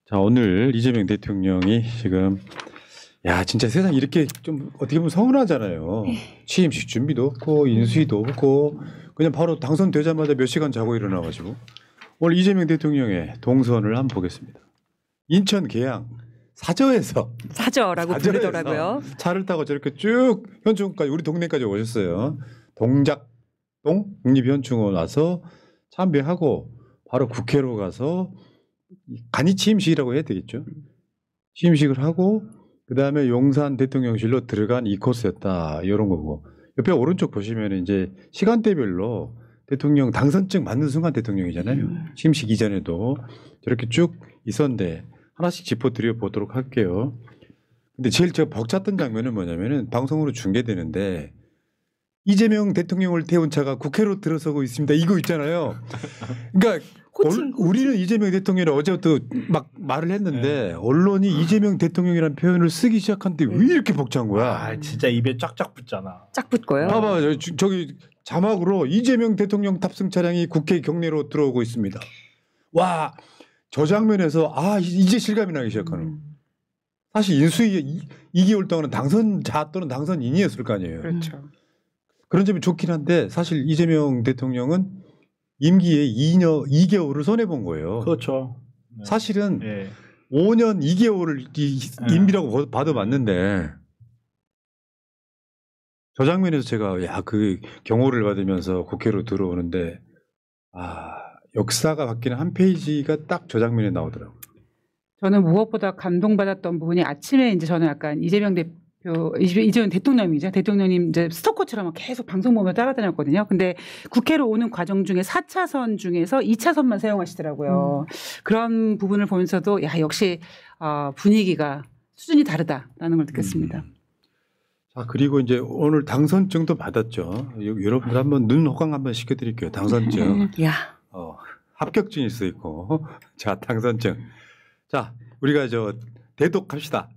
자, 오늘 이재명 대통령이 지금 진짜 세상 이렇게 좀 어떻게 보면 서운하잖아요. 취임식 준비도 없고 인수위도 없고 그냥 바로 당선되자마자 몇 시간 자고 일어나가지고 오늘 이재명 대통령의 동선을 한번 보겠습니다. 인천 계양 사저라고 부르더라고요. 차를 타고 저렇게 쭉 현충원까지 우리 동네까지 오셨어요. 동작동 국립현충원 와서 참배하고 바로 국회로 가서 간이 취임식이라고 해야 되겠죠. 취임식을 하고 그다음에 용산 대통령실로 들어간 이 코스였다 이런 거고 옆에 오른쪽 보시면 이제 시간대별로 대통령 당선증 맞는 순간 대통령이잖아요. 취임식 이전에도 저렇게 쭉 있었는데 하나씩 짚어드려 보도록 할게요. 근데 제일 제가 벅찼던 장면은 뭐냐면은 방송으로 중계되는데 이재명 대통령을 태운 차가 국회로 들어서고 있습니다. 이거 있잖아요. 그러니까 우리는 이재명 대통령이 어제부터 막 말을 했는데 언론이 이재명 대통령이라는 표현을 쓰기 시작한데 왜 이렇게 벅찬 거야? 아, 진짜 입에 쫙쫙 붙잖아. 쫙 붙고요. 봐봐, 저기 자막으로 이재명 대통령 탑승 차량이 국회 경내로 들어오고 있습니다. 와, 저 장면에서 이제 실감이 나기 시작하는. 사실 인수위 2개월 동안은 당선자 또는 당선인이었을 거 아니에요. 그렇죠. 그런 점이 좋긴 한데 사실 이재명 대통령은 임기에 2개월을 손해본 거예요. 그렇죠. 사실은 5년 2개월을 임기라고 봐도 맞는데 저 장면에서 제가 그 경호를 받으면서 국회로 들어오는데 역사가 바뀌는 한 페이지가 딱 저 장면에 나오더라고요. 저는 무엇보다 감동받았던 부분이 아침에 이제 저는 약간 이재명 대통령이죠. 대통령님 이제 스토커처럼 계속 방송 보며 따라다녔거든요. 근데 국회로 오는 과정 중에 4차선 중에서 2차선만 사용하시더라고요. 그런 부분을 보면서도 역시 분위기가 수준이 다르다라는 걸 느꼈습니다. 자, 그리고 이제 오늘 당선증도 받았죠. 여러분들 한번 눈 호강 한번 시켜드릴게요. 당선증. 합격증일 수 있고. 자, 당선증. 자, 우리가 대독합시다.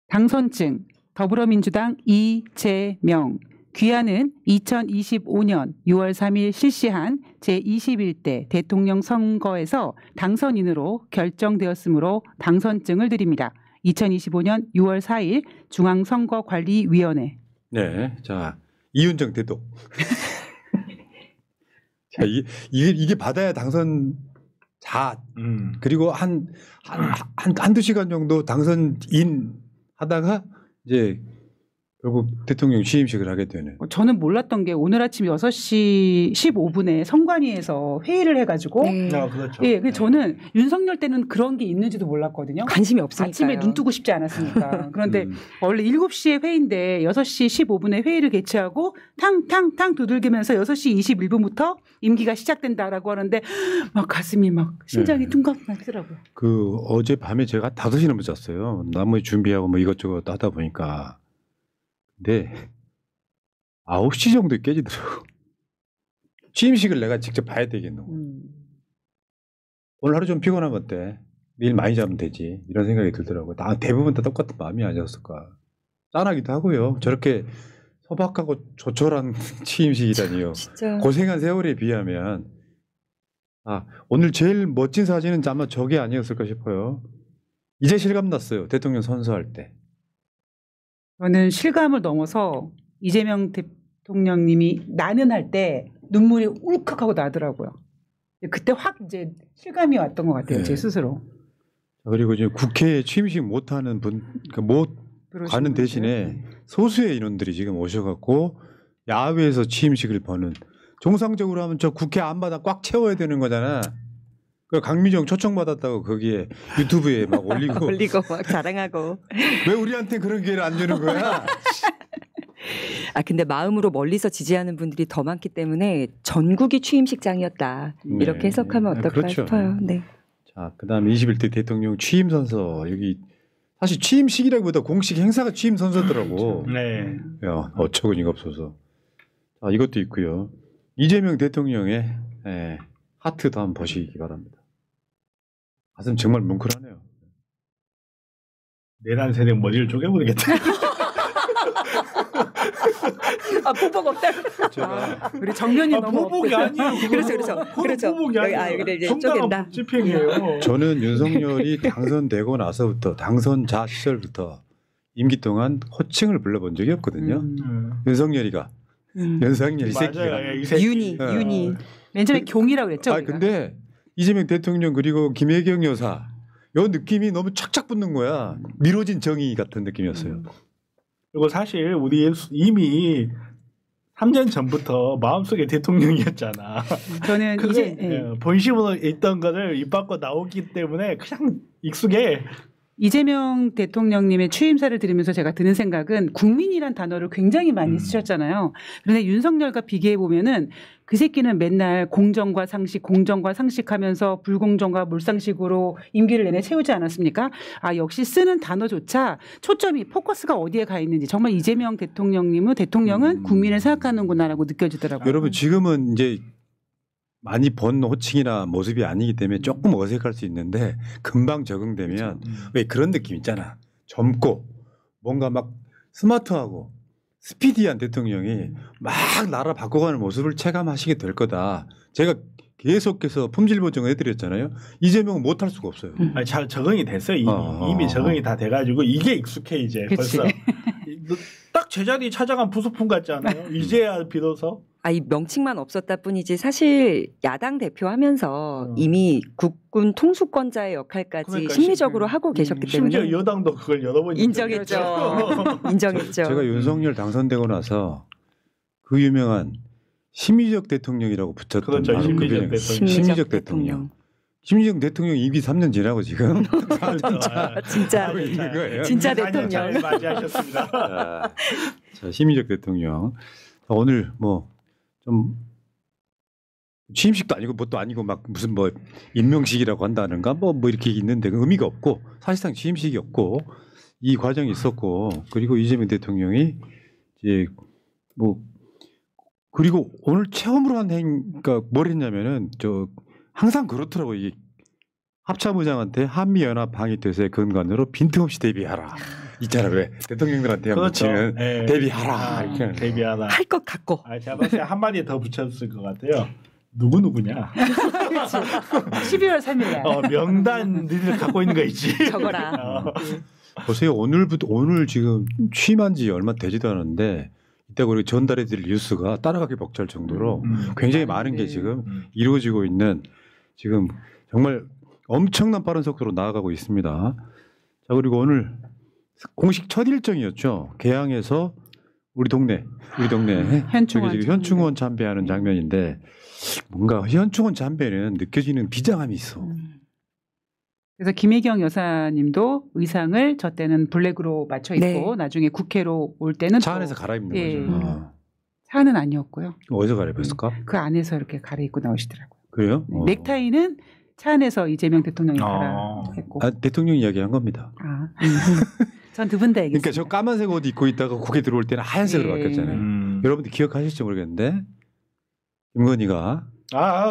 당선증 더불어민주당 이재명 귀하는 2025년 6월 3일 실시한 제21대 대통령 선거에서 당선인으로 결정되었으므로 당선증을 드립니다. 2025년 6월 4일 중앙선거관리위원회. 네, 자 이윤정 대독. 자, 이게 받아야 당선자. 그리고 한두 시간 정도 당선인 하다가 이제 결국 대통령 취임식을 하게 되는. 저는 몰랐던 게 오늘 아침 6시 15분에 선관위에서 회의를 해가지고 그렇죠. 근데 저는 윤석열 때는 그런 게 있는지도 몰랐거든요. 관심이 없으니까요. 아침에 눈 뜨고 싶지 않았으니까. 그런데 원래 7시에 회의인데 6시 15분에 회의를 개최하고 탕탕탕 두들기면서 6시 21분부터 임기가 시작된다라고 하는데 막 가슴이 막 심장이 퉁각하더라고요. 어젯밤에 제가 5시 넘어 잤어요. 나머지 준비하고 뭐 이것저것 하다 보니까. 근데 9시 정도에 깨지더라고. 취임식을 내가 직접 봐야 되겠노. 오늘 하루 좀 피곤한 것 같아. 내일 많이 자면 되지. 이런 생각이 들더라고요. 대부분 다 똑같은 마음이 아니었을까. 짠하기도 하고요. 저렇게 소박하고 조촐한 취임식이라니요. 진짜. 고생한 세월에 비하면 오늘 제일 멋진 사진은 아마 저게 아니었을까 싶어요. 이제 실감 났어요. 대통령 선서할 때. 저는 실감을 넘어서 이재명 대통령님이 나는 할 때 눈물이 울컥하고 나더라고요. 그때 확 이제 실감이 왔던 것 같아요. 제 스스로. 그리고 이제 국회에 취임식 못하는 분, 못 가는 대신에 소수의 인원들이 지금 오셔갖고 야외에서 취임식을 보는. 정상적으로 하면 저 국회 안마당 꽉 채워야 되는 거잖아. 그 강미정 초청받았다고 거기에 유튜브에 막 올리고 막 자랑하고. 왜 우리한테 그런 기회를 안 주는 거야? 근데 마음으로 멀리서 지지하는 분들이 더 많기 때문에 전국이 취임식장이었다. 이렇게 해석하면 어떨까 싶어요. 네. 자, 그다음에 21대 대통령 취임 선서. 여기 사실 취임식이라기보다 공식 행사가 취임 선서더라고. 네. 어처구니가 없어서. 자, 이것도 있고요. 이재명 대통령의 하트도 한번 보시기 바랍니다. 가슴 정말 뭉클하네요. 내란 세력 머리를 쪼개버리겠다. 아 보복 없다. 제가 우리 정면이 아, 너무 보복이 없거든. 아니에요. 그렇죠. 보복이 아니에요. 아, 여기 이제 정당한 쪼갠다. 집행이에요. 저는 윤석열이 당선되고 나서부터 당선자 시절부터 임기 동안 호칭을 불러본 적이 없거든요. 윤석열이가 윤석열이 새끼가. 맞아요. 이 새끼. 윤이. 맨 처음에 경이라고 그랬죠. 아 우리가. 근데 이재명 대통령 그리고 김혜경 여사 요 느낌이 너무 착착 붙는 거야. 미뤄진 정의 같은 느낌이었어요. 그리고 사실 우리 이미 3년 전부터 마음속에 대통령이었잖아. 저는 그게 이제 예. 본심으로 있던 거를 입 밖으로 나오기 때문에 그냥 익숙해. 이재명 대통령님의 취임사를 들으면서 제가 드는 생각은 국민이란 단어를 굉장히 많이 쓰셨잖아요. 그런데 윤석열과 비교해 보면은 그 새끼는 맨날 공정과 상식 하면서 불공정과 물상식으로 임기를 내내 채우지 않았습니까? 아, 역시 쓰는 단어조차 초점이 포커스가 어디에 가 있는지 정말 이재명 대통령은 국민을 생각하는구나라고 느껴지더라고요. 여러분 지금은 이제 많이 본 호칭이나 모습이 아니기 때문에 조금 어색할 수 있는데 금방 적응되면 왜 그런 느낌 있잖아. 젊고 뭔가 막 스마트하고 스피디한 대통령이 막 나라 바꿔가는 모습을 체감하시게 될 거다. 제가 계속해서 품질 보정을 해드렸잖아요. 이재명은 못할 수가 없어요. 아니, 잘 적응이 됐어요. 이미 적응이 다 돼가지고 이게 익숙해 이제. 그치. 벌써 딱 제자리 찾아간 부속품 같지 않아요? 이제야 비로소. 아, 이 명칭만 없었다 뿐이지 사실 야당 대표하면서 이미 국군 통수권자의 역할까지 그러니까 심리적으로 하고 계셨기 심지어 때문에 여당도 그걸 여러 번 인정했죠. 인정했죠. 제가 윤석열 당선되고 나서 그 유명한 심리적 대통령이라고 붙였던 그렇죠. 바로 그 심리적 배경. 대통령. 심리적 대통령. 심리적 대통령 임기 3년 지나고 지금 진짜 하고 있는 거예요. 진짜 4년 대통령. 잘 맞이하셨습니다. 자, 심리적 대통령. 자, 오늘 뭐 좀 취임식도 아니고 뭣도 아니고 막 무슨 뭐 임명식이라고 한다는가 뭐 이렇게 있는데 그 의미가 없고 사실상 취임식이 없고 이 과정이 있었고 그리고 이재명 대통령이 이제 뭐 그리고 오늘 처음으로 한 그러니까 뭘 했냐면은 저 항상 그렇더라고 이 합참의장한테 한미연합 방위태세 근간으로 빈틈없이 대비하라 있잖아 그래 대통령들한테 그렇죠. 붙이는 네. 대비하라 이렇게 대비하라. 할 것 같고. 아, 제가 봤을 때 한 마디 더 붙였을 것 같아요. 누구냐? 12월 3일 날. 명단 니들 갖고 있는 거 있지? 적어라. 보세요 오늘 지금 취임한 지 얼마 되지도 않았는데 이따가 우리 전달해드릴 뉴스가 따라가기 벅찰 정도로 굉장히 많은 게 지금 이루어지고 있는 지금 정말 엄청난 빠른 속도로 나아가고 있습니다. 자 그리고 오늘 공식 첫 일정이었죠. 개항에서 우리 동네 현충원 저기 지금 현충원 참배하는 장면인데 뭔가 현충원 참배는 느껴지는 비장함이 있어. 그래서 김혜경 여사님도 의상을 저 때는 블랙으로 맞춰 입고 네. 나중에 국회로 올 때는 차 또 안에서 갈아입는 예. 거죠. 아. 차는 아니었고요. 어디서 갈아입었을까? 그 안에서 이렇게 갈아입고 나오시더라고요. 그래요? 넥타이는 차 안에서 이재명 대통령이 아. 갈아입고. 아, 대통령 이야기한 겁니다. 전 두 분 다 얘기했습니다. 그러니까 저 까만색 옷 입고 있다가 국회 들어올 때는 하얀색으로 예. 바뀌었잖아요. 여러분들 기억하실지 모르겠는데 김건희가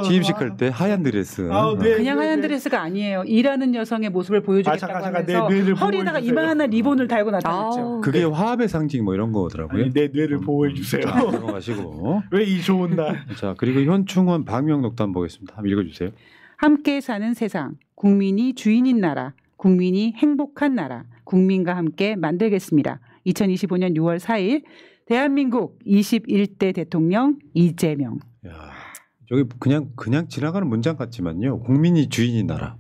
취임식 할 때 하얀 드레스. 네. 그냥 하얀 드레스가 아니에요. 일하는 여성의 모습을 보여주겠다고 잠깐, 하면서 내 뇌를 허리에다가 보호해주세요. 이만한 리본을 달고 나타났죠. 아우. 그게 화합의 상징 뭐 이런 거더라고요. 아니, 내 뇌를 보호해 주세요. 자, 넘어가시고. 왜 이 좋은 날? 자, 그리고 현충원 방명록도 한번 보겠습니다. 한번 읽어주세요. 함께 사는 세상, 국민이 주인인 나라, 국민이 행복한 나라, 국민과 함께 만들겠습니다. 2025년 6월 4일 대한민국 21대 대통령 이재명. 야, 저기 그냥 지나가는 문장 같지만요. 국민이 주인인 나라,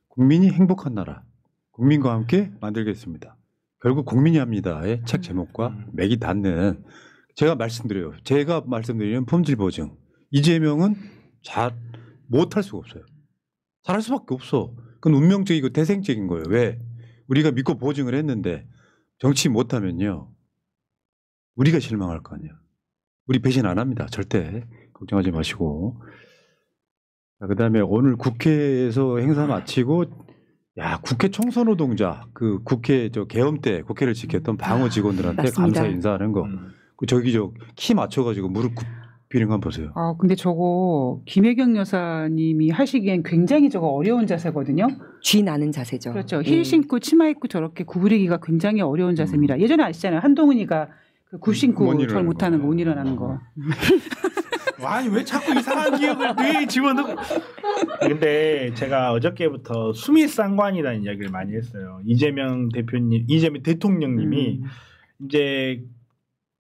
국민이 행복한 나라, 국민과 함께 만들겠습니다. 결국 국민이 합니다의 책 제목과 맥이 닿는 제가 말씀드리는 품질 보증. 이재명은 잘 못할 수가 없어요. 잘할 수밖에 없어. 그건 운명적이고 태생적인 거예요. 왜? 우리가 믿고 보증을 했는데 정치 못하면요. 우리가 실망할 거 아니야. 우리 배신 안 합니다. 절대. 걱정하지 마시고. 자, 그다음에 오늘 국회에서 행사 마치고 야 국회 총선 노동자 그 국회 저 계엄 때 국회를 지켰던 방어 직원들한테 맞습니다. 감사 인사하는 거. 그 저기 저 키 맞춰가지고 무릎 비령 한번 보세요. 아, 근데 저거 김혜경 여사님이 하시기엔 굉장히 저거 어려운 자세거든요. 쥐 나는 자세죠. 그렇죠. 힐 신고 치마 입고 저렇게 구부리기가 굉장히 어려운 자세입니다. 예전에 아시잖아요. 한동훈이가 그 신고 못 절 일어나는 못하는 거. 못 일어나는 거. 아니 왜 자꾸 이상한 기억을 뇌에 집어넣고. 근데 제가 어저께부터 수미 쌍관이라는 이야기를 많이 했어요. 이재명 대통령님이 이제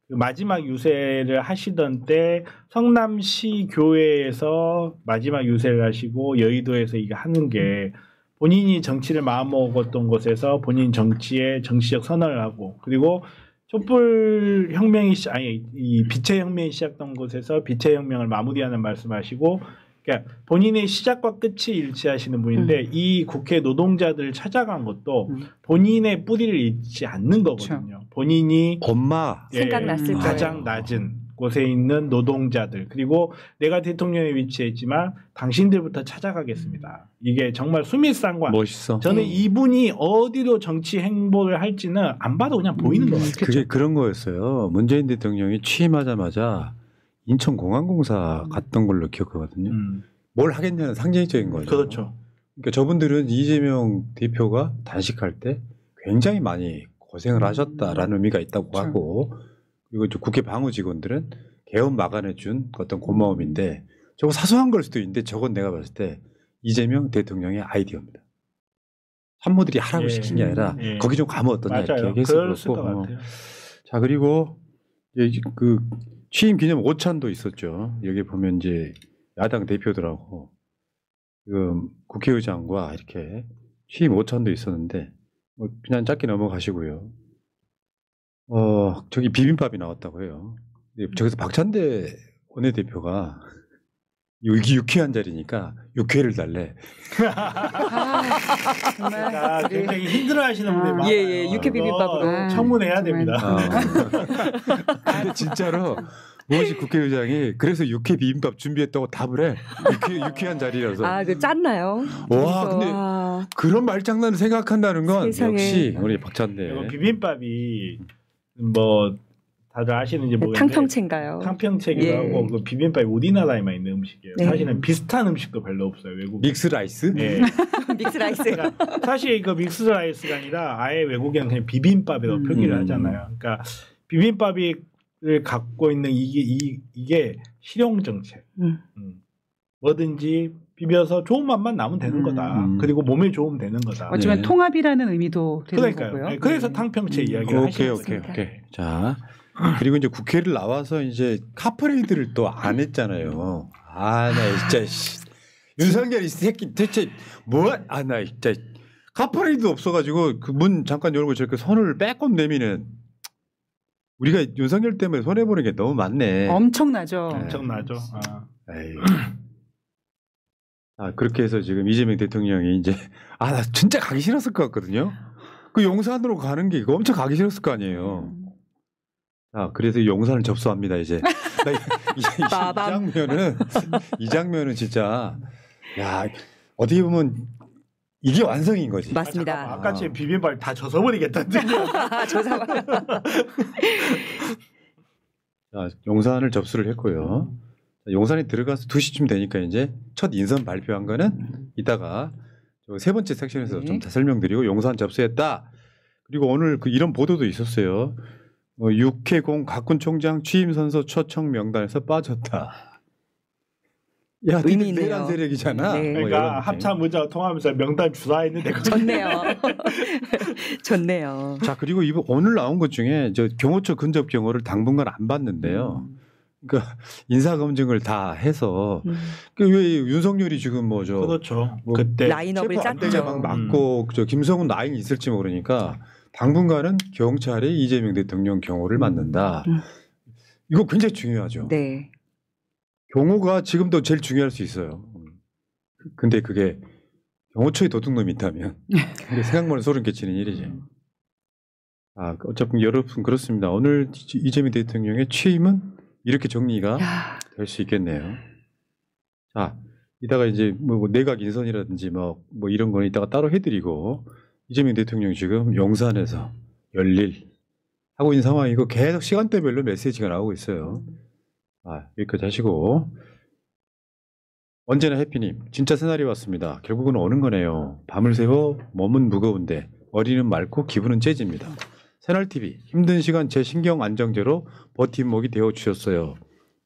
그 마지막 유세를 하시던 때 성남시 교회에서 마지막 유세를 하시고 여의도에서 이거 하는 게 본인이 정치를 마음먹었던 곳에서 본인 정치의 정치적 선언을 하고 그리고 촛불 혁명이 이 빛의 혁명이 시작된 곳에서 빛의 혁명을 마무리하는 말씀하시고 그러니까 본인의 시작과 끝이 일치하시는 분인데 이 국회 노동자들을 찾아간 것도 본인의 뿌리를 잊지 않는 거거든요. 본인이 엄마 생각났을 거예요. 가장 낮은 곳에 있는 노동자들 그리고 내가 대통령에 위치했지만 당신들부터 찾아가겠습니다. 이게 정말 수미상관. 멋있어. 저는 이분이 어디로 정치 행보를 할지는 안 봐도 그냥 보이는 것 같아요. 그게 그런 거였어요. 문재인 대통령이 취임하자마자 인천공항공사 갔던 걸로 기억하거든요. 뭘 하겠냐는 상징적인 거죠. 그렇죠. 그러니까 저분들은 이재명 대표가 단식할 때 굉장히 많이 고생을 하셨다라는 의미가 있다고 그렇죠. 하고 그리고 이제 국회 방어 직원들은 개헌 막아내 준 어떤 고마움인데 저거 사소한 걸 수도 있는데 저건 내가 봤을 때 이재명 대통령의 아이디어입니다. 참모들이 하라고 예. 시킨 게 아니라 예. 거기 좀 가면 어떠냐 맞아요. 이렇게 해서 그럴 것 그렇고 같아요. 자 그리고 이제 그 취임 기념 오찬도 있었죠. 여기 보면 이제 야당 대표들하고 지금 국회의장과 이렇게 취임 오찬도 있었는데 뭐 그냥 짧게 넘어가시고요. 저기 비빔밥이 나왔다고 해요. 저기서 박찬대 원내대표가 여기 유쾌한 자리니까 육회를 달래. 제가 굉장히 힘들어하시는 분들이 많아요. 예, 육회 비빔밥으로. 그거 청문해야 됩니다. 근데 진짜로 무엇이 국회의장이 그래서 육회 비빔밥 준비했다고 답을 해. 유쾌한 자리라서. 아, 그 짰나요? 와, 근데 와. 그런 말장난을 생각한다는 건 세상에. 역시 우리 박찬대. 이거 비빔밥이 뭐 다들 아시는지 모르겠는데 탕평채인가요? 탕평채기도 예. 하고 그 비빔밥이 우리나라에만 있는 음식이에요. 네. 사실은 비슷한 음식도 별로 없어요. 외국. 믹스 라이스? 예. 믹스 라이스. 그러니까 사실 그 믹스 라이스가 아니라 아예 외국에는 그냥 비빔밥이라고 표기를 하잖아요. 그러니까 비빔밥이 갖고 있는 이게 실용 정책. 뭐든지 비벼서 좋은 맛만 나면 되는 거다. 그리고 몸에 좋으면 되는 거다. 어쩌면 네. 통합이라는 의미도 되는 그러니까요. 거고요. 네, 그래서 탕평채 이야기를 오케이. 하시는 자 그리고 이제 국회를 나와서 이제 카퍼레이드를 또 안 했잖아요. 아 나 진짜 윤석열 이 새끼 대체 나 진짜 카퍼레이드 없어가지고 그 문 잠깐 열고 저렇게 손을 빼꼼 내미는 우리가 윤석열 때문에 손해 보는 게 너무 많네. 엄청나죠. 네. 엄청나죠. 아. 에이. 그렇게 해서 지금 이재명 대통령이 이제 나 진짜 가기 싫었을 것 같거든요. 그 용산으로 가는 게 이거 엄청 가기 싫었을 거 아니에요. 그래서 용산을 접수합니다 이제. 이 장면은 진짜 야 어떻게 보면 이게 완성인 거지. 맞습니다. 아까 제 비빔밥 다 젖어버리겠다는 저 상황. 용산을 접수를 했고요. 용산에 들어가서 2시쯤 되니까 이제 첫 인선 발표한 거는 이따가 세 번째 섹션에서 좀 더 설명드리고 용산 접수했다. 그리고 오늘 이런 보도도 있었어요. 육해공 가군 총장 취임 선서 초청 명단에서 빠졌다. 야, 의미 있네요. 내란 세력이잖아. 네. 뭐 그러니까 이런 합참 문자가 통하면서 명단 주사했는데 좋네요. 좋네요. 자 그리고 오늘 나온 것 중에 저 경호처 근접 경호를 당분간 안 받는데요. 그러니까 인사 검증을 다 해서 왜 윤석열이 지금 그렇죠. 뭐 그때 라인업을 체포 안 되게 짰죠. 막 막고 저 김성훈 라인이 있을지 모르니까 당분간은 경찰이 이재명 대통령 경호를 맡는다. 이거 굉장히 중요하죠. 네. 경호가 지금도 제일 중요할 수 있어요. 근데 그게 경호처에 도둑놈이 있다면 생각만 소름 끼치는 일이지. 어차피 여러분 그렇습니다. 오늘 이재명 대통령의 취임은 이렇게 정리가 될 수 있겠네요. 자, 이따가 이제 뭐 내각 인선이라든지 뭐 이런 거는 이따가 따로 해드리고 이재명 대통령 지금 용산에서 열일 하고 있는 상황이고 계속 시간대별로 메시지가 나오고 있어요. 여기까지 하시고 언제나 해피님 진짜 새날이 왔습니다. 결국은 오는 거네요. 밤을 새워 몸은 무거운데 머리는 맑고 기분은 재집니다. 새날TV 힘든 시간 제 신경 안정제로 버팀목이 되어주셨어요.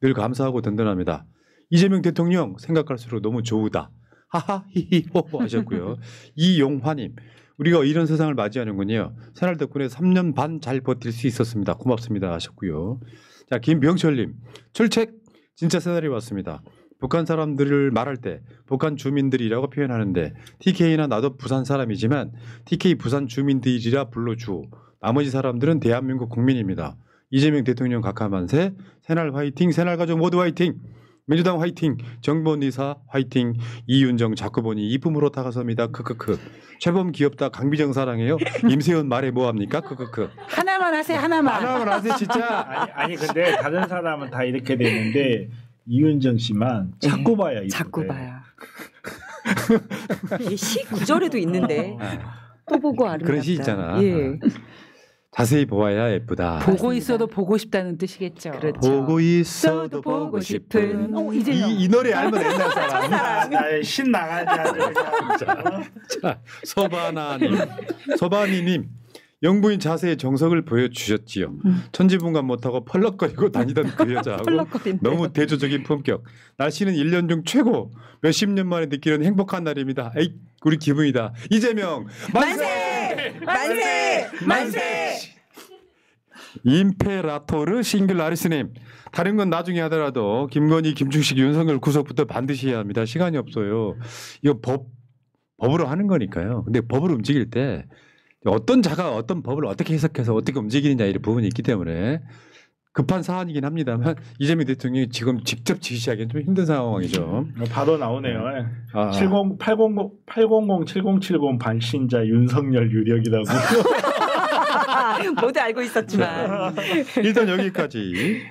늘 감사하고 든든합니다. 이재명 대통령 생각할수록 너무 좋으다. 하하 히히 호호 하셨고요. 이용화님 우리가 이런 세상을 맞이하는군요. 새날 덕분에 3년 반 잘 버틸 수 있었습니다. 고맙습니다 하셨고요. 자 김병철님 출첵 진짜 새날이 왔습니다. 북한 사람들을 말할 때 북한 주민들이라고 표현하는데 TK나 나도 부산 사람이지만 TK 부산 주민들이라 불러주오. 나머지 사람들은 대한민국 국민입니다. 이재명 대통령 각하만세 새날 화이팅 새날 가족 모두 화이팅 민주당 화이팅 정보원 이사 화이팅 이윤정 자꾸 보니 이쁨으로 다가섭니다. 크크크 최범 귀엽다 강비정 사랑해요. 임세훈 말해 뭐합니까 크크크 하나만 하세요. 하나만 하세요 진짜. 아니 근데 다른 사람은 다 이렇게 되는데 이윤정 씨만 자꾸 봐야 이쁜데. 자꾸 봐야. 이게 시 구절에도 있는데 또 보고 아름답다. 그런 시 있잖아. 예. 자세히 보아야 예쁘다. 보고 있어도 보고 싶다는 뜻이겠죠. 그렇죠. 보고 있어도 써도 보고 보고 싶은 싶은 이재명. 이 노래 알면 옛날 사람. 신 나가지 아주. 자, 소바니님 영부인 자세의 정석을 보여주셨지요. 천지분간 못하고 펄럭거리고 다니던 그 여자하고 펄럭거린대요. 너무 대조적인 품격. 날씨는 1년 중 최고. 몇십 년 만에 느끼는 행복한 날입니다. 에이 우리 기분이다. 이재명 만세! 만세! 만세! 임페라토르 싱글라리스님 다른 건 나중에 하더라도 김건희, 김충식, 윤석열 구속부터 반드시 해야 합니다. 시간이 없어요. 이거 법으로 하는 거니까요. 근데 법을 움직일 때 어떤 자가 어떤 법을 어떻게 해석해서 어떻게 움직이느냐 이런 부분이 있기 때문에 급한 사안이긴 합니다만 이재명 대통령이 지금 직접 지시하기는 좀 힘든 상황이죠. 바로 나오네요. 800 7070 반신자 윤석열 유력이라고. 모두 알고 있었지만. 일단 여기까지.